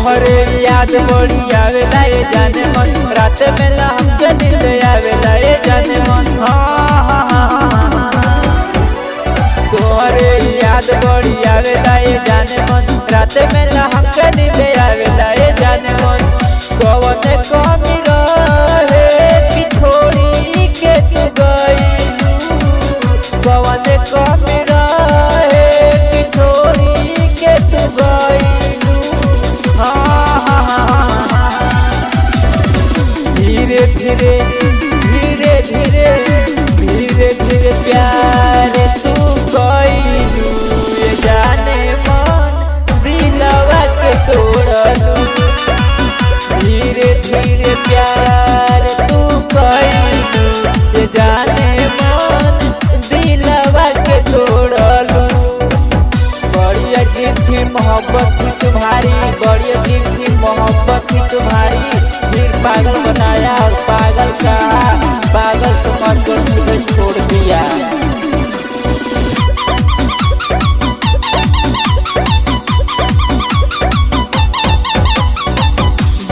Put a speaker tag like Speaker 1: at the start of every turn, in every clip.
Speaker 1: तोहरे याद बड़ी आवेला ये जाने मन, रात में ला हमके नींद आवेला ये जाने मन। तोहरे याद बड़ी आवेला ये जाने मन, रात में ला हमके नींद आवेला ये जाने मन। कौन कमी रहे कि छोड़ी के तू गइलू, कौन कमी रहे कि छोड़ी के तू गइलू। धीरे धीरे धीरे धीरे धीरे धीरे प्यार तू कइलू ये जाने मन, दिलवा के तोड़लू। धीरे धीरे प्यार तू कइलू ये जाने मन, दिलवा के तोड़लू। बड़ी अजीब थी मोहब्बत थी तुम्हारी, बड़ी अजीब थी मोहब्बत थी तुम्हारी। फिर पागल बनाया और पागल कहा, पागल समझ कर मुझे छोड़ दिया।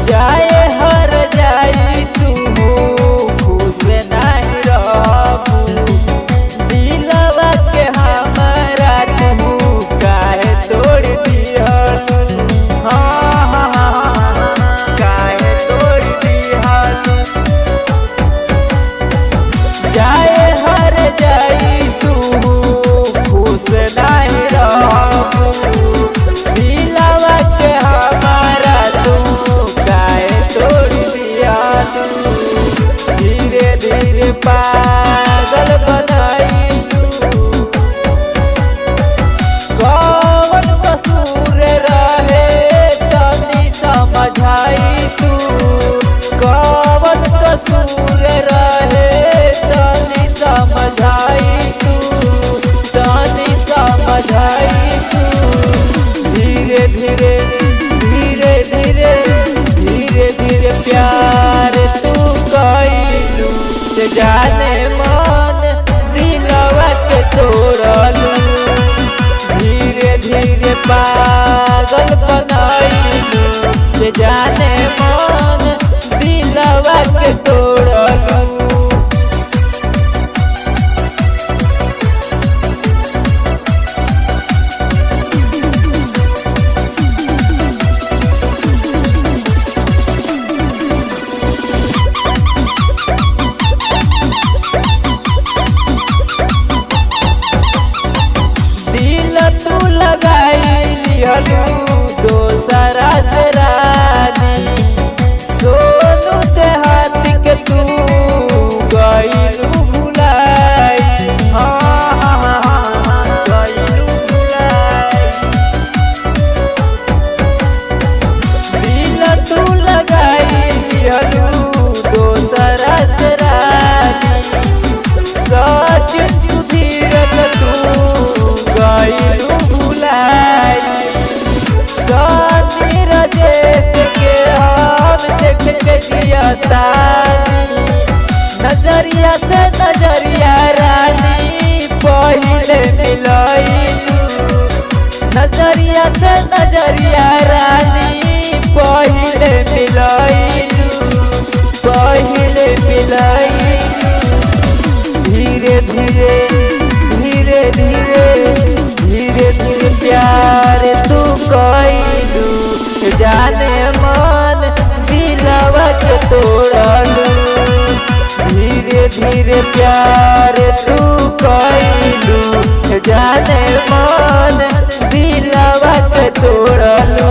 Speaker 1: जाए हर जाई तू खुश नहीं रहबू, दिलवा के हमारा तू काहे तोड़ दिहलू। काहे तोड़ दिहलू। जाए हर जाई तू खुश नहीं रहबू, दिलवा के हमारा तू काहे तोड़ दिहलू। धीरे धीरे पागल बनाइलू, कौन कसूर रहे तनी समझाई तू, कौन कसूर रहे तनी समझाई तू, तनी समझाई तू। धीरे धीरे धीरे धीरे धीरे धीरे प्यार तू कइलू ये जाने मन, दिलवा के तोड़लू। धीरे धीरे पागल बनाइलू ये जाने मन, दिलवा के तोड़लू। तू लगाई लिहलू दोसरा से रानी, सोनू देहाती के तू गइलू भुलाई। गइलू भुलाई। दिल तू लगाई लिहलू दोसरा से रानी, सचिन सुधीर के तू गइलू भुलाई। सनी राजेश के हम देख के जियतानी, नजरिया से नजरिया रानी पहिले मिलइलू। नजरिया से नजरिया रानी पहिले मिलइलू, पहिले मिलइलू। धीरे धीरे धीरे धीरे धीरे धीरे प्यार तू कइलू जाने मन, दिलवा के तोड़लू। धीरे धीरे प्यार तू कइलू जाने मन, दिलवा के तोड़लू।